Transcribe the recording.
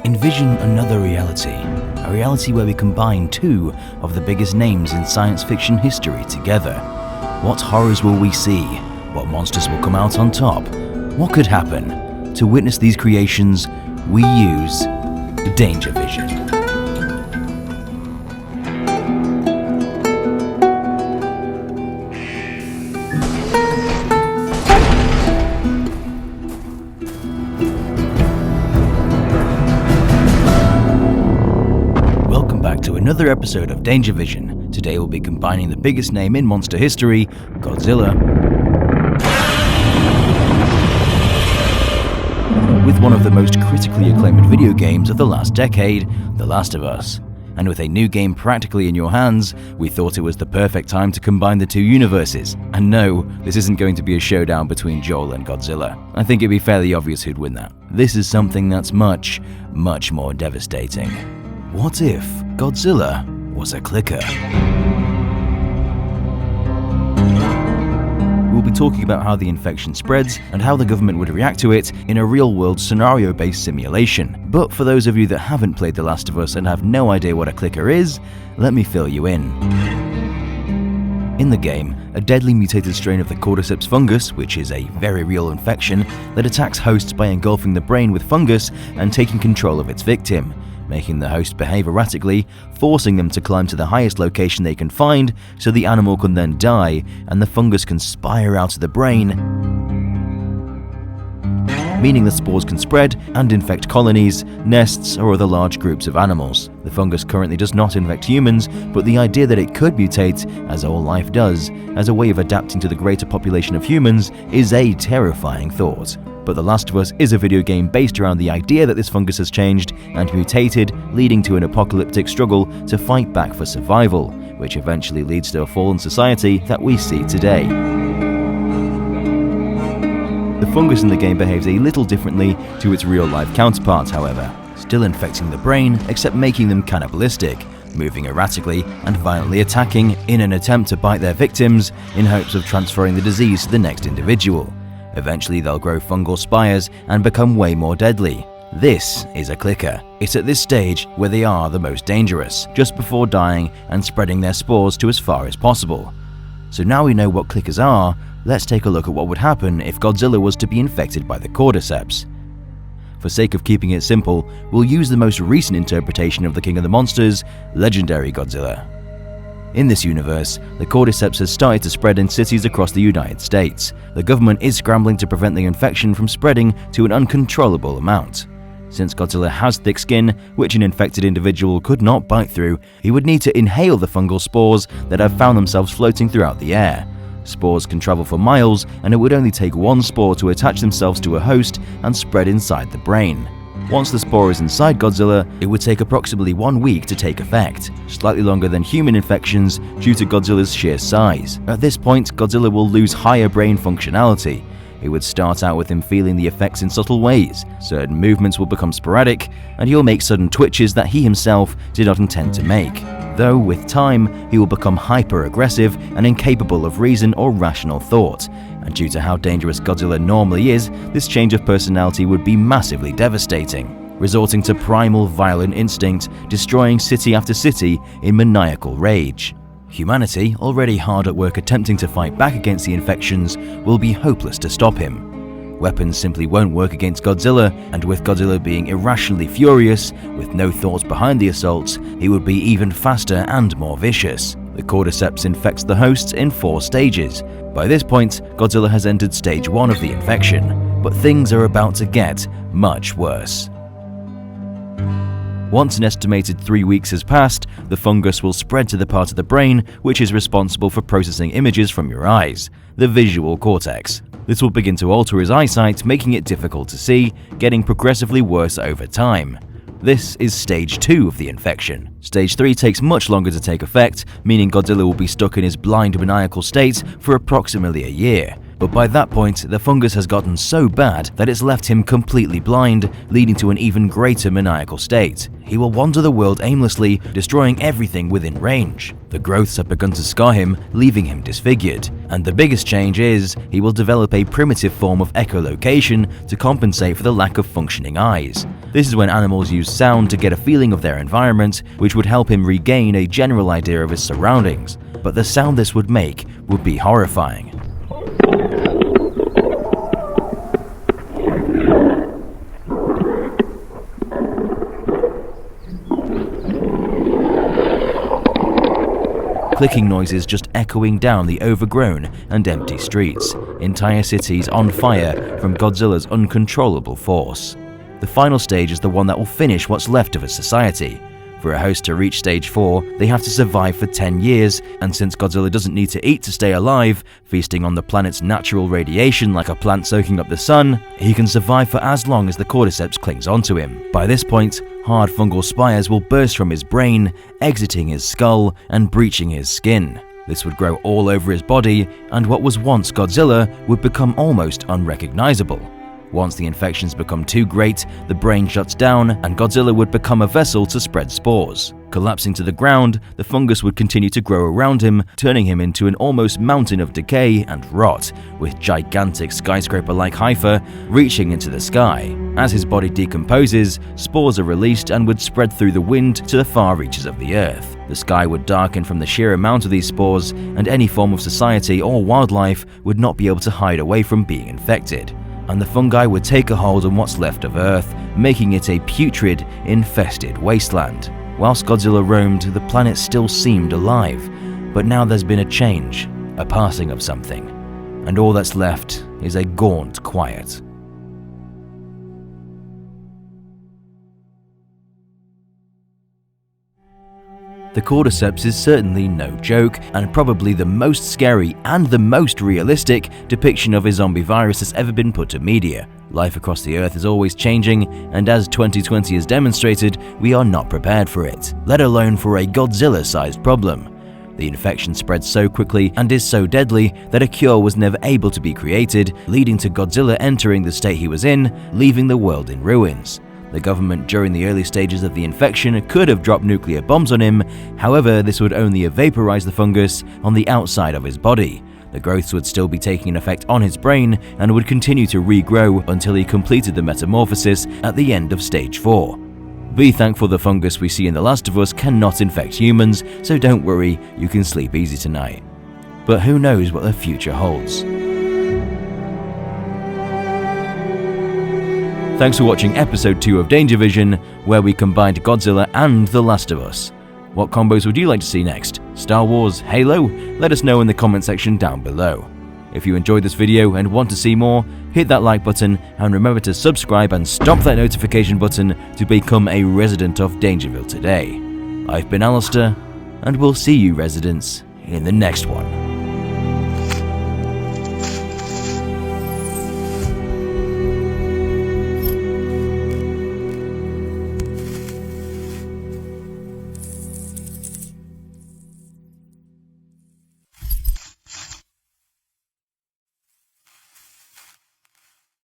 Envision another reality, a reality where we combine two of the biggest names in science fiction history together. What horrors will we see? What monsters will come out on top? What could happen? To witness these creations, we use DangerVision. Another episode of DangerVision. Today we'll be combining the biggest name in monster history, Godzilla, with one of the most critically acclaimed video games of the last decade, The Last of Us. And with a new game practically in your hands, we thought it was the perfect time to combine the two universes. And no, this isn't going to be a showdown between Joel and Godzilla. I think it'd be fairly obvious who'd win that. This is something that's much, much more devastating. What if Godzilla was a clicker? We'll be talking about how the infection spreads and how the government would react to it in a real-world scenario-based simulation. But for those of you that haven't played The Last of Us and have no idea what a clicker is, let me fill you in. In the game, a deadly mutated strain of the cordyceps fungus, which is a very real infection that attacks hosts by engulfing the brain with fungus and taking control of its victim, making the host behave erratically, forcing them to climb to the highest location they can find so the animal can then die and the fungus can spire out of the brain, meaning the spores can spread and infect colonies, nests, or other large groups of animals. The fungus currently does not infect humans, but the idea that it could mutate, as all life does, as a way of adapting to the greater population of humans is a terrifying thought. But The Last of Us is a video game based around the idea that this fungus has changed and mutated, leading to an apocalyptic struggle to fight back for survival, which eventually leads to a fallen society that we see today. The fungus in the game behaves a little differently to its real-life counterparts, however, still infecting the brain, except making them cannibalistic, moving erratically and violently attacking in an attempt to bite their victims in hopes of transferring the disease to the next individual. Eventually they'll grow fungal spires and become way more deadly. This is a clicker. It's at this stage where they are the most dangerous, just before dying and spreading their spores to as far as possible. So now we know what clickers are, let's take a look at what would happen if Godzilla was to be infected by the cordyceps. For sake of keeping it simple, we'll use the most recent interpretation of the King of the Monsters, legendary Godzilla. In this universe, the cordyceps has started to spread in cities across the United States. The government is scrambling to prevent the infection from spreading to an uncontrollable amount. Since Godzilla has thick skin, which an infected individual could not bite through, he would need to inhale the fungal spores that have found themselves floating throughout the air. Spores can travel for miles, and it would only take one spore to attach themselves to a host and spread inside the brain. Once the spore is inside Godzilla, it would take approximately 1 week to take effect, slightly longer than human infections due to Godzilla's sheer size. At this point, Godzilla will lose higher brain functionality. It would start out with him feeling the effects in subtle ways. Certain movements will become sporadic, and he'll make sudden twitches that he himself did not intend to make. Though, with time, he will become hyper-aggressive and incapable of reason or rational thought. And due to how dangerous Godzilla normally is, this change of personality would be massively devastating, resorting to primal violent instinct, destroying city after city in maniacal rage. Humanity, already hard at work attempting to fight back against the infections, will be hopeless to stop him. Weapons simply won't work against Godzilla, and with Godzilla being irrationally furious, with no thoughts behind the assaults, he would be even faster and more vicious. The cordyceps infects the hosts in 4 stages. By this point, Godzilla has entered stage 1 of the infection, but things are about to get much worse. Once an estimated 3 weeks has passed, the fungus will spread to the part of the brain which is responsible for processing images from your eyes, the visual cortex. This will begin to alter his eyesight, making it difficult to see, getting progressively worse over time. This is stage 2 of the infection. Stage 3 takes much longer to take effect, meaning Godzilla will be stuck in his blind maniacal state for approximately a year. But by that point, the fungus has gotten so bad that it's left him completely blind, leading to an even greater maniacal state. He will wander the world aimlessly, destroying everything within range. The growths have begun to scar him, leaving him disfigured. And the biggest change is, he will develop a primitive form of echolocation to compensate for the lack of functioning eyes. This is when animals use sound to get a feeling of their environment, which would help him regain a general idea of his surroundings. But the sound this would make would be horrifying. Clicking noises just echoing down the overgrown and empty streets, entire cities on fire from Godzilla's uncontrollable force. The final stage is the one that will finish what's left of a society. For a host to reach stage 4, they have to survive for 10 years, and since Godzilla doesn't need to eat to stay alive, feasting on the planet's natural radiation like a plant soaking up the sun, he can survive for as long as the cordyceps clings onto him. By this point, hard fungal spires will burst from his brain, exiting his skull and breaching his skin. This would grow all over his body, and what was once Godzilla would become almost unrecognizable. Once the infections become too great, the brain shuts down and Godzilla would become a vessel to spread spores. Collapsing to the ground, the fungus would continue to grow around him, turning him into an almost mountain of decay and rot, with gigantic skyscraper-like hyphae reaching into the sky. As his body decomposes, spores are released and would spread through the wind to the far reaches of the earth. The sky would darken from the sheer amount of these spores, and any form of society or wildlife would not be able to hide away from being infected. And the fungi would take a hold on what's left of Earth, making it a putrid, infested wasteland. Whilst Godzilla roamed, the planet still seemed alive, but now there's been a change, a passing of something, and all that's left is a gaunt quiet. The cordyceps is certainly no joke, and probably the most scary and the most realistic depiction of a zombie virus that's ever been put to media. Life across the Earth is always changing, and as 2020 has demonstrated, we are not prepared for it, let alone for a Godzilla-sized problem. The infection spreads so quickly and is so deadly that a cure was never able to be created, leading to Godzilla entering the state he was in, leaving the world in ruins. The government during the early stages of the infection could have dropped nuclear bombs on him, however this would only have vaporized the fungus on the outside of his body. The growths would still be taking an effect on his brain and would continue to regrow until he completed the metamorphosis at the end of stage 4. Be thankful the fungus we see in The Last of Us cannot infect humans, so don't worry, you can sleep easy tonight. But who knows what the future holds. Thanks for watching episode 2 of DangerVision, where we combined Godzilla and The Last of Us. What combos would you like to see next? Star Wars? Halo? Let us know in the comment section down below. If you enjoyed this video and want to see more, hit that like button and remember to subscribe and stomp that notification button to become a resident of Dangerville today. I've been Alistair, and we'll see you residents in the next one.